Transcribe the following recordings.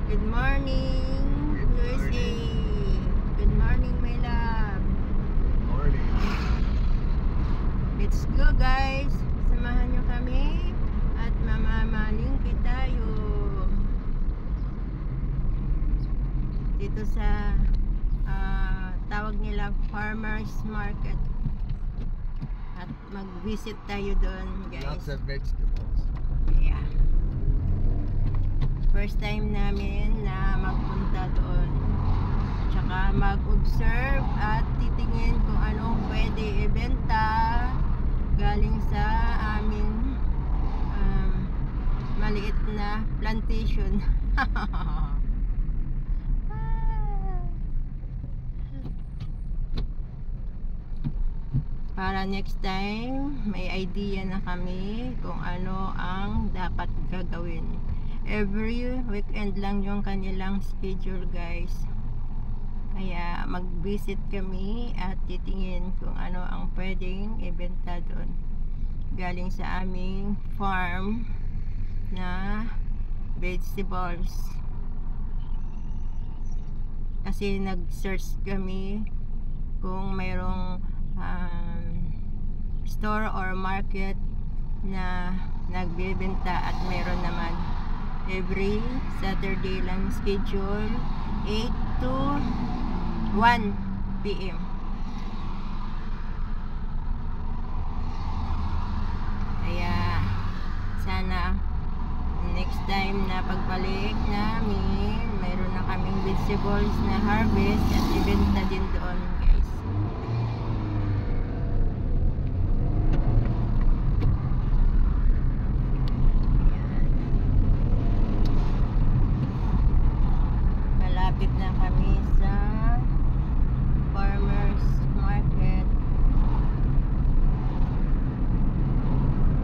Good morning, USA. Good morning, my love. Morning. Let's go, guys. Samahan nyo kami at mamamalingki tayo dito sa tawag nila Farmers Market. At mag-visit tayo doon, guys. Lots of vegetables. Yeah. First time namin na magpunta doon. Tsaka mag-observe at titingin kung anong pwede ibenta galing sa aming maliit na plantation. Para next time may idea na kami kung ano ang dapat gagawin. Every weekend lang yung kanilang schedule, guys. Kaya mag-visit kami at titingin kung ano ang pwedeng ibenta doon galing sa aming farm na vegetables. Kasi nag-search kami kung mayroong store or market na nagbebenta, at mayroon naman. Every Saturday lang schedule, 8 to 1 PM. Kaya sana next time na pagbalik namin, mayroon na kaming vegetables na harvest at ibenta din doon, guys. Malapit na kami sa Farmers Market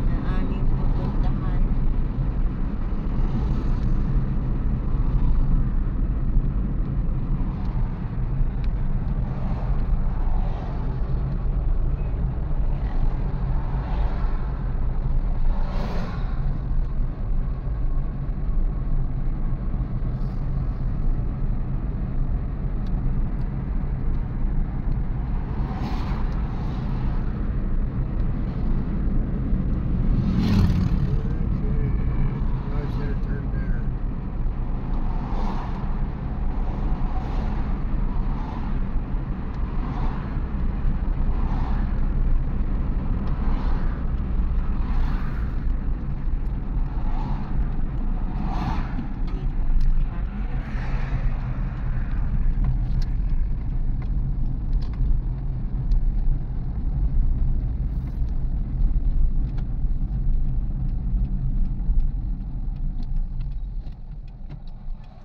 na aming pupuntahan.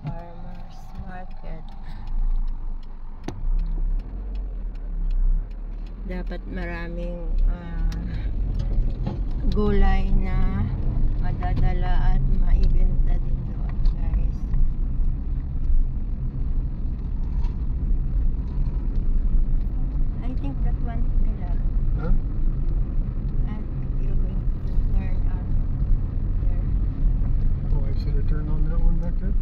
Farmers Market. Dapat maraming gulay na madadala at maibenta din doon, guys. I think that one nila. Huh? And you're going to turn out there. Oh, I should have turned on that one back there.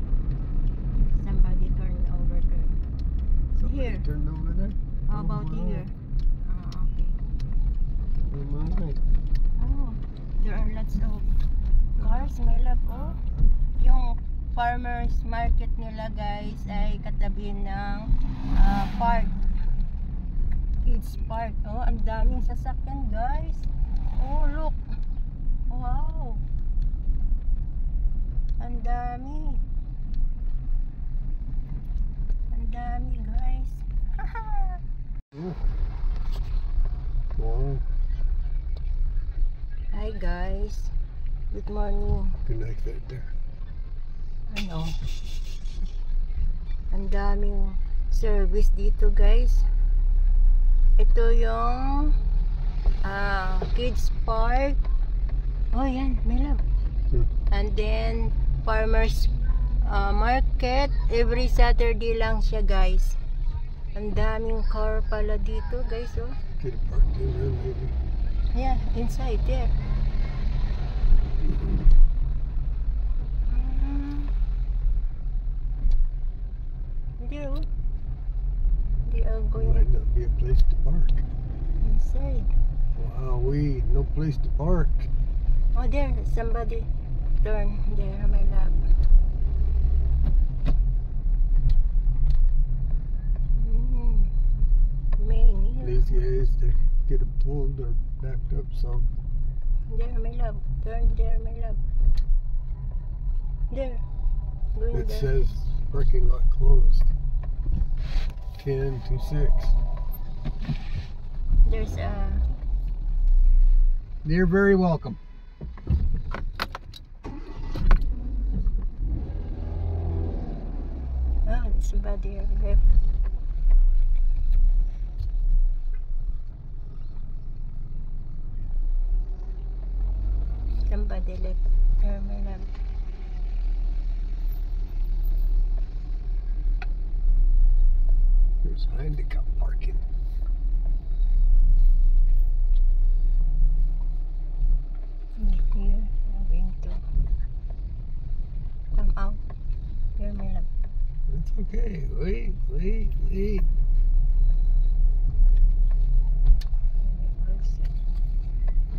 Somebody turned over there. Somebody Here. turned over there. How about wow. here? Okay. Oh, my. Oh, there are lots of cars, my love. Oh, yung farmers market nila, guys, ay katabi ng park. Kids park. Oh, ang daming sasakyan, guys. Oh, look. Wow. Ang dami. Ang dami, guys. Oh. Wow. Hi, guys. Good morning. Good night right there. Ano? Ang daming service dito, guys. Ito yung kids park. Oh, yan, may love. And then farmers market. Every Saturday lang siya, guys. Ang daming car pala dito, guys. Oh. Get it parked in there, maybe. Yeah, inside there. place to park. Inside. Wow, no place to park. Oh, there, somebody turn there, my love. Many. These guys, they get them pulled, they're backed up some. There, my love. Turn there, my love. There. Going It there. says parking lot closed. 10 to 6. There's a... You're very welcome. Oh, somebody left. Somebody left there, my love. There's handicap parking. Here, I'm going to come out. Here, my love. That's okay. Wait.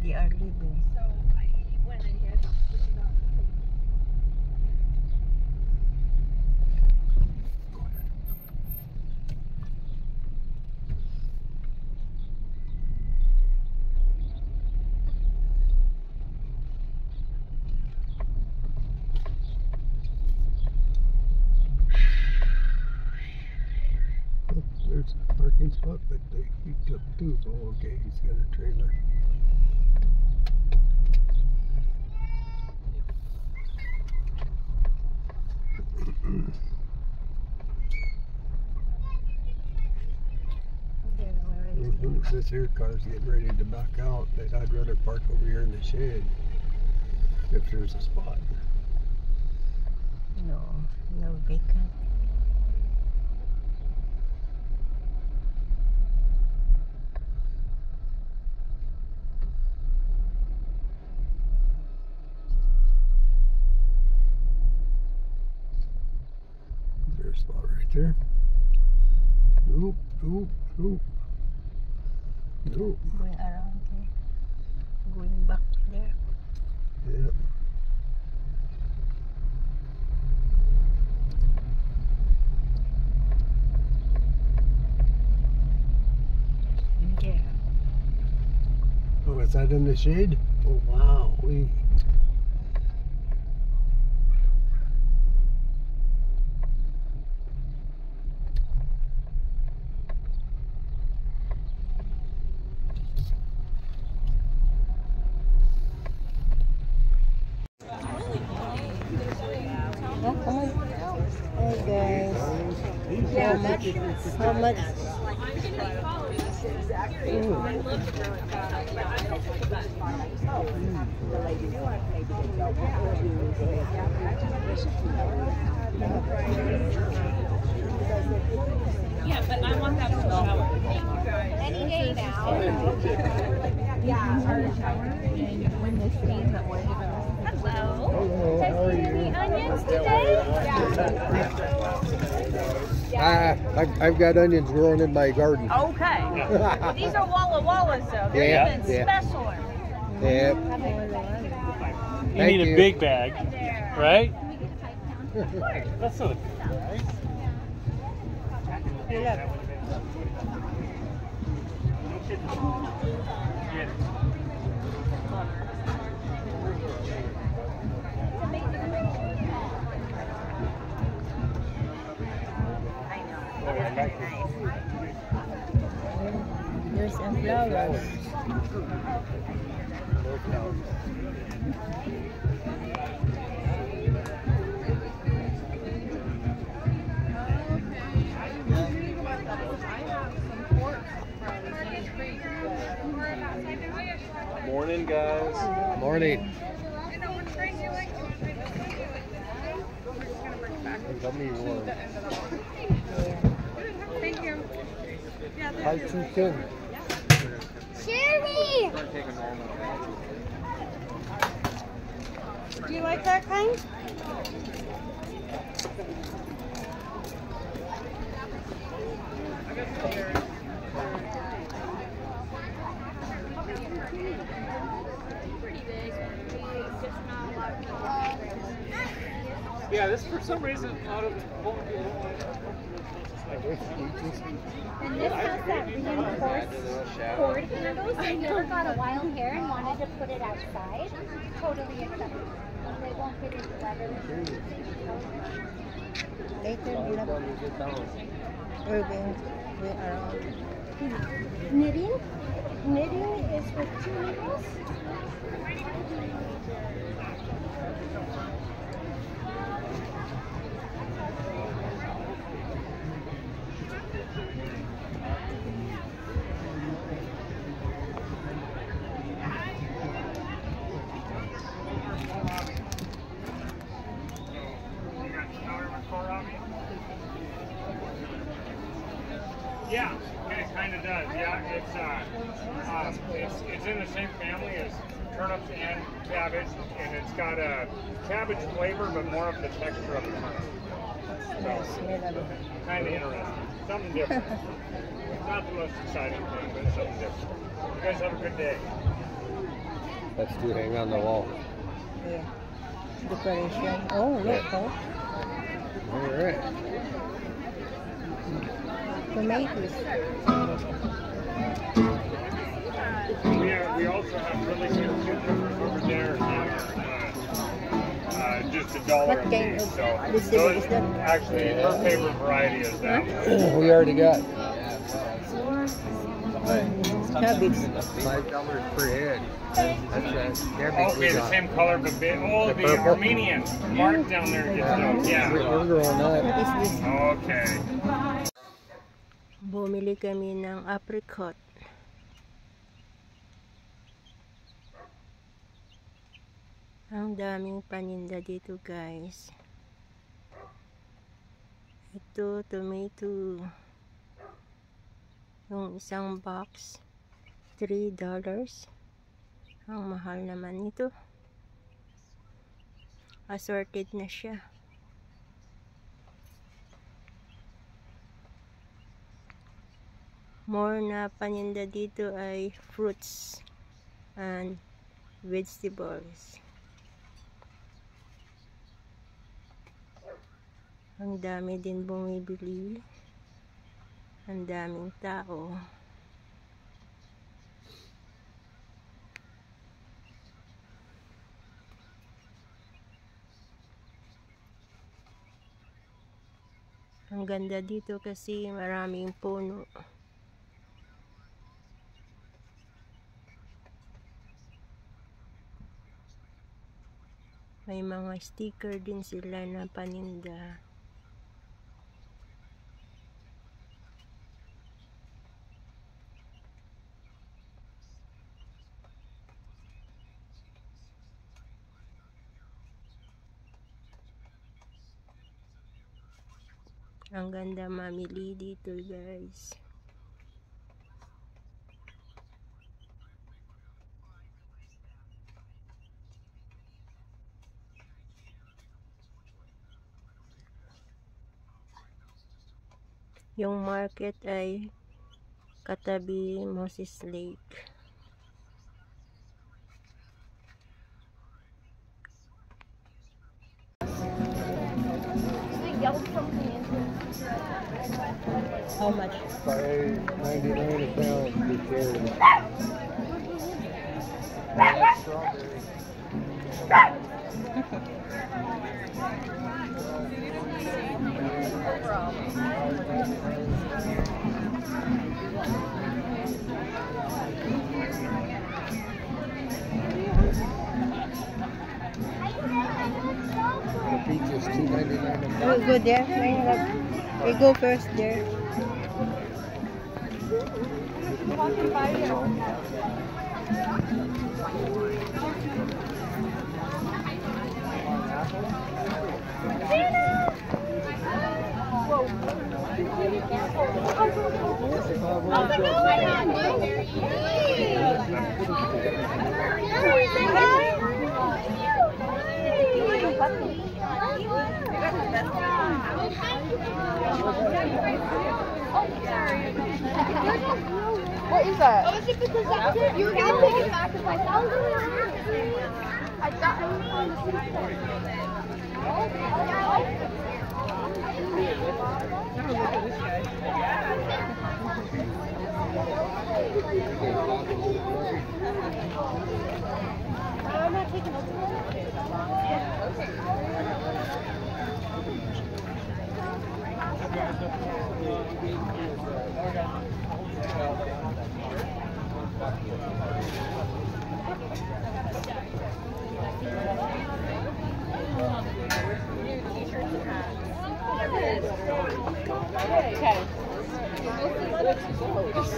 They are leaving. So I went ahead. Oh, there's a parking spot, but he took two. Oh, okay, he's got a trailer. They're already This here car's getting ready to back out. I'd rather park over here in the shade if there's a spot. no vacant. Is there a spot right there? Nope. Going around here. Going back there. Yep. There. Oh, is that in the shade? Oh, wow. Oh, come on. Hi guys. How much? Yeah, but I want that full shower. Any day now. Yeah. When this means that we're Hello. Hello, how are you? Any onions today? I've got onions growing in my garden. Okay. Well, these are Walla Wallas, though. They're Yeah, even yeah. specialer. Yeah. You Thank need you. a big bag, There. right? That's not a big bag. There's some flowers. Morning, guys. Morning. Thank you. Hi, Chicken. Jeremy! Do you like that kind? Yeah, this for some reason out of And this has that reinforced cord handle, so you never got a wild hair and wanted to put it outside. Totally acceptable. They won't fit into leather. Later, we're going around. Knitting? Knitting is with 2 needles. Yeah, it kind of does. Yeah, it's in the same family as turnips and cabbage, and it's got a cabbage flavor, but more of the texture of the turnip. So, kind of interesting. Something different. Not the most exciting thing, but something different. You guys have a good day. That's to hang on the wall. Yeah. Decoration. Oh, look, oh. All right. Tomatoes. We also have really good cucumbers over there. Just $1 What a kind piece. of So vegetable is that? actually, her favorite variety is that one. We already got Cabbage. $5 per head. That's cabbage. Okay, the same color, but big. Oh, The the purple? Armenian mark down there gets those. Yeah. We're growing that. What is this? Okay. Bumili kami ng apricot. Ang daming paninda dito, guys. Ito, tomato. Yung isang box, $3. Ang mahal naman nito. Assorted na siya. More na paninda dito ay fruits and vegetables. Ang dami din bumibili. Ang daming tao. Ang ganda dito kasi maraming puno. May mga sticker din sila na paninda. Ang ganda mamili dito, guys. Yung market ay katabi Moses Lake. How much? $5.99 a pound per carry. The peach is $2.99 a pound. We go there. We go first there. What is that? Oh, is it because that's it? You were going to take it back if I thought. I thought it was on the I'm not taking a Okay.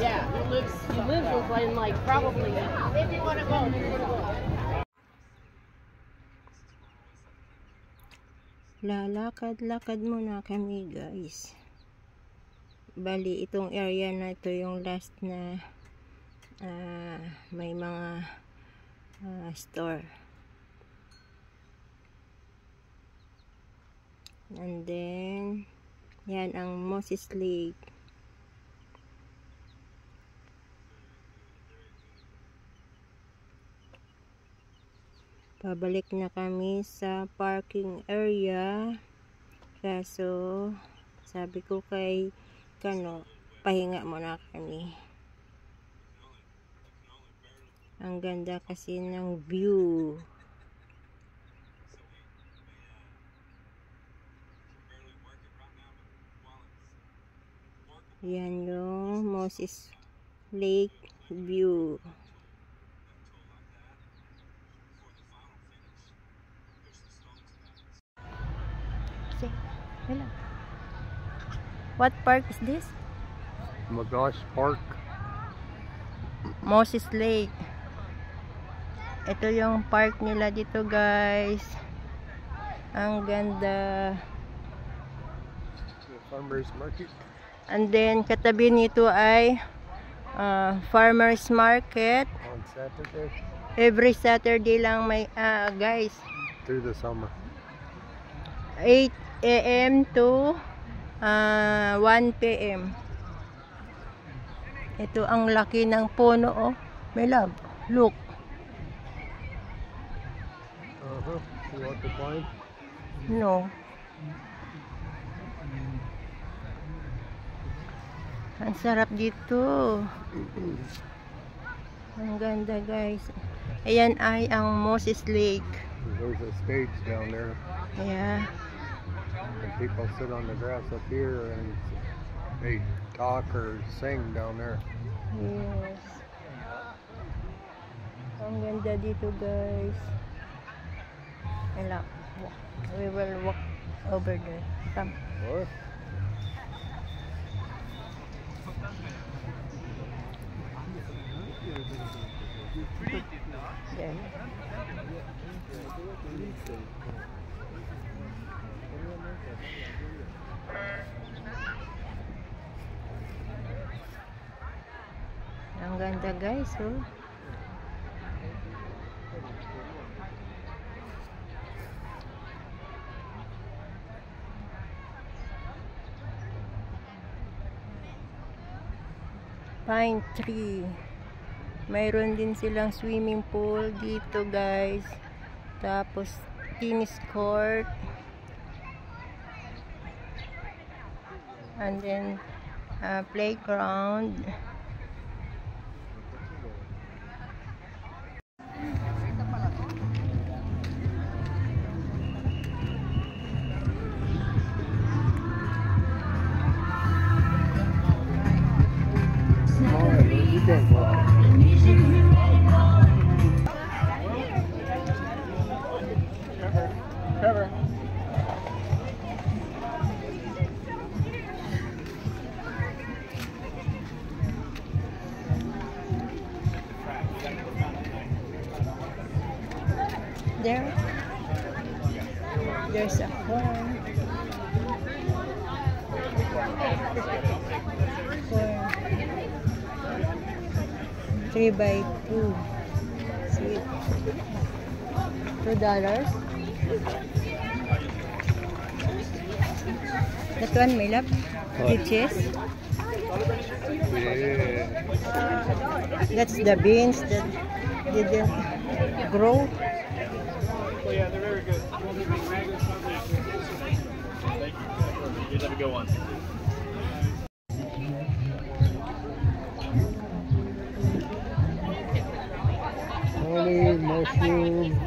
Yeah, he lives with like probably. If you want to go, Lalakad-lakad muna kami guys. Bali itong area na ito yung last na may mga store. And then yan ang Moses Lake. Pabalik na kami sa parking area. Kaso sabi ko kay Kano, pahinga muna kami. Ang ganda kasi ng view. Yan yung Moses Lake view. Hello. What park is this? Magash Park. Moses Lake. Ito yung park nila dito guys. Ang ganda. Farmers Market. And then katabi nito ay Farmers Market. On Saturday. Every Saturday lang may guys. Through the summer. 8 AM to 1 PM. Ito ang laki ng puno oh. My love, look. You want to climb? No. Ang sarap dito. Ang ganda guys. Ayan ay ang Moses Lake. There's a stage down there. Yeah. And people sit on the grass up here and they talk or sing down there. Yes. Ang ganda dito guys. Hello. We will walk over there. Come. What? There. Ang ganda guys, oh. Pine tree. Mayroon din silang swimming pool dito guys. Tapos tennis court. And then playground. You can't go out. Trevor. There's a farm. 3x2. Sweet. $2. That one, my love. Peaches. Yeah. That's the beans that didn't grow. Well, yeah, they're very good. good one. Honey, mushroom. I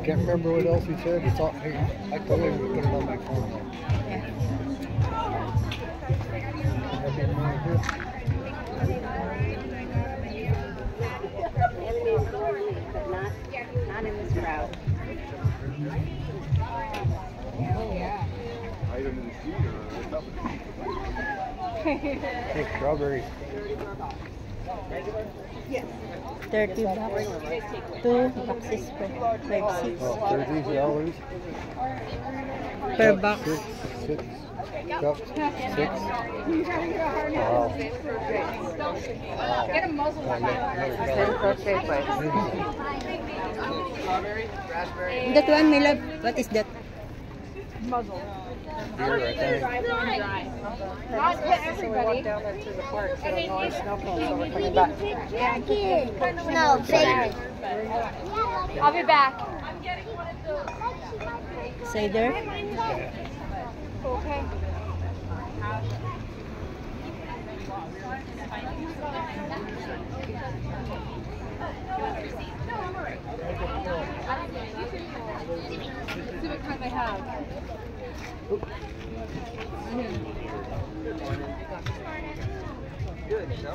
can't remember what else he said. It's all, I told him to put it on my phone. Not in this crowd. Hey, strawberries. 30 bucks. 2 boxes per 5, 6 Oh, $30 per box. Six cups. 6. Wow. Get a muzzle. That one, my love. What is that? Muzzle. Beer, I think. Not to everybody. No, fake. I'll be back. Cider? Okay. See what kind they have. Good, so.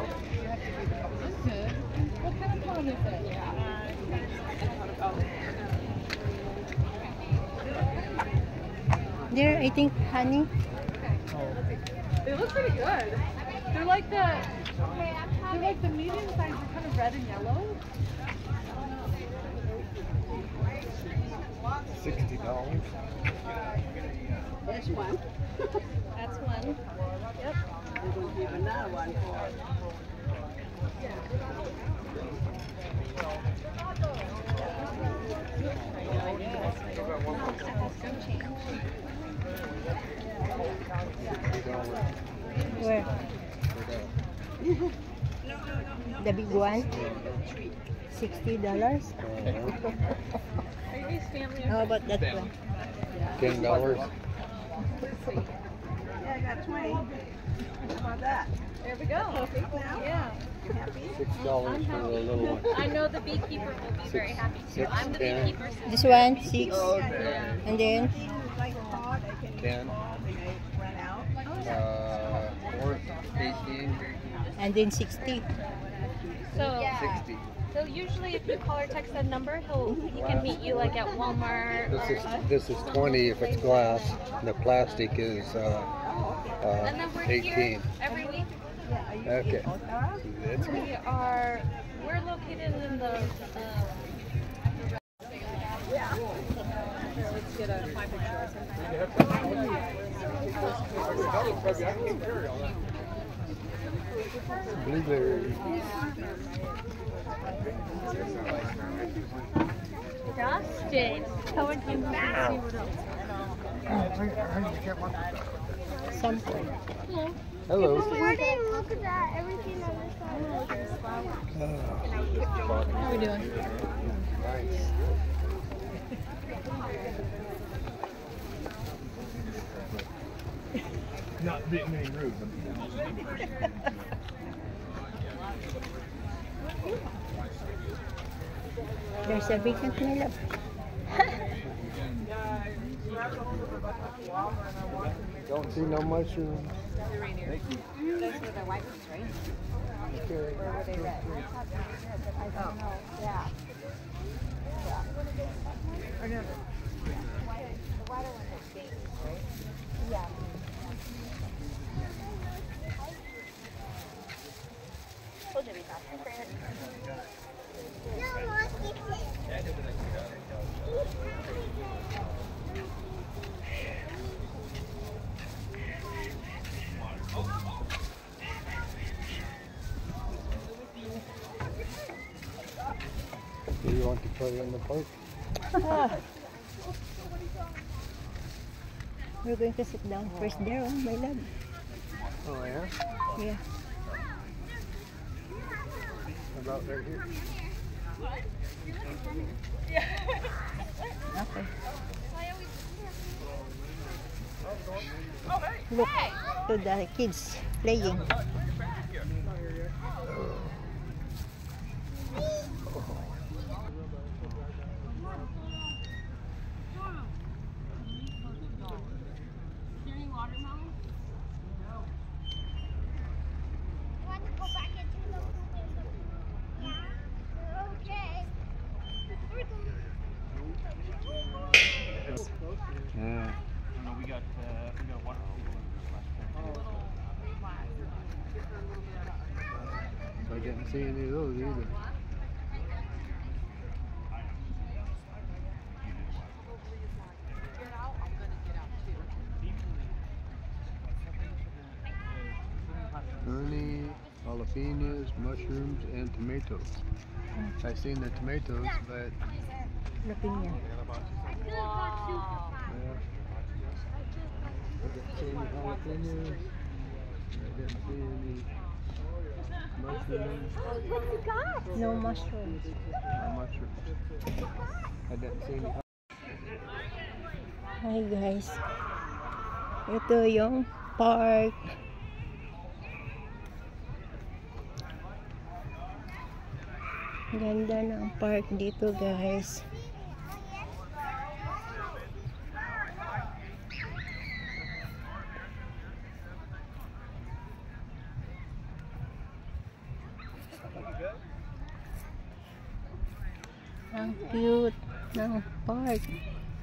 What kind of phone is it? There, I think honey. They look pretty good. They're like the medium size. They're kind of red and yellow. $60. That's one. That's one. Yep. We're going to give another one for. Where? The big one? $60? How about that one? $10. Yeah, I got 20. How about that? There we go. Yeah. $6 for the little one. I know the beekeeper will be very happy too. I'm the 10. beekeeper. This one, 6. And then, 10. 4, 18, and then 60. So, 60. so usually if you call or text that number, he can meet you like at Walmart. This is 20 if it's glass. The plastic is And then we're 18. here every week. Okay. That's good. We're located in the Let's get a 5 picture. Blueberry. Dustin. Cohen came back. See what else. Sample. Hello. Morning, look at that. Everything on this side. How are we doing? Nice. Not being any rude. There's a vacant, my love. Don't see no mushroom. Those were the white ones, right? Or were they red? I don't know. Yeah. Or no, the white one has beans, right? Yeah. Told you we got them. Do you want to play in the park? We're going to sit down first there, oh, my love. Oh, yeah? Yeah. About right here? Okay. Look to the kids playing. Yeah. We got water. I didn't see any of those either. Honey, jalapenos, mushrooms, and tomatoes. I seen the tomatoes, but Lapin yan. I didn't see any jalapenos. I didn't see any mushrooms. No mushrooms. No mushrooms. I didn't see any. Hi guys. Ito yung park. Ganda ng park dito guys. Ang cute ng park.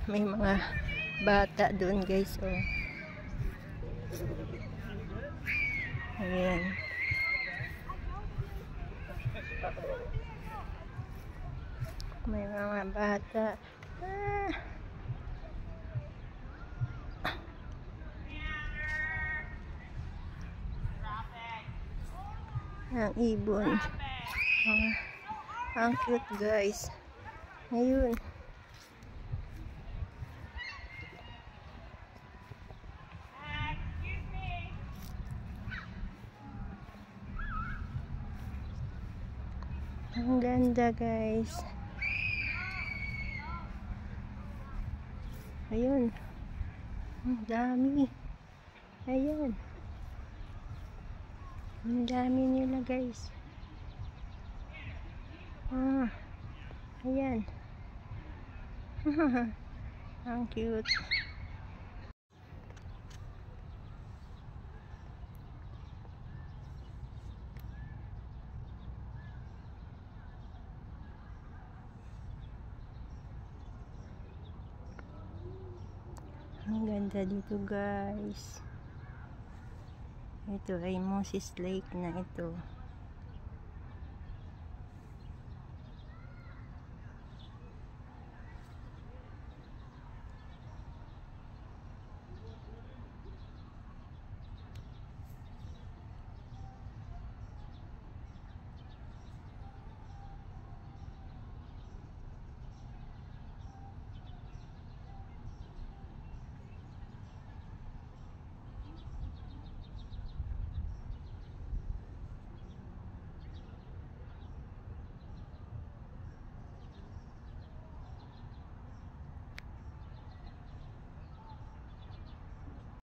May mga bata doon guys. Oh. Ayan. May mga bata. Ah. Ang ibon. Ang cute guys. Ayun. Ang ganda guys. Ayun. Ang dami. Ayun. Ang dami nila guys. Ah. Ayan. Ang cute. Ang ganda dito guys. Ito ay Moses Lake na ito.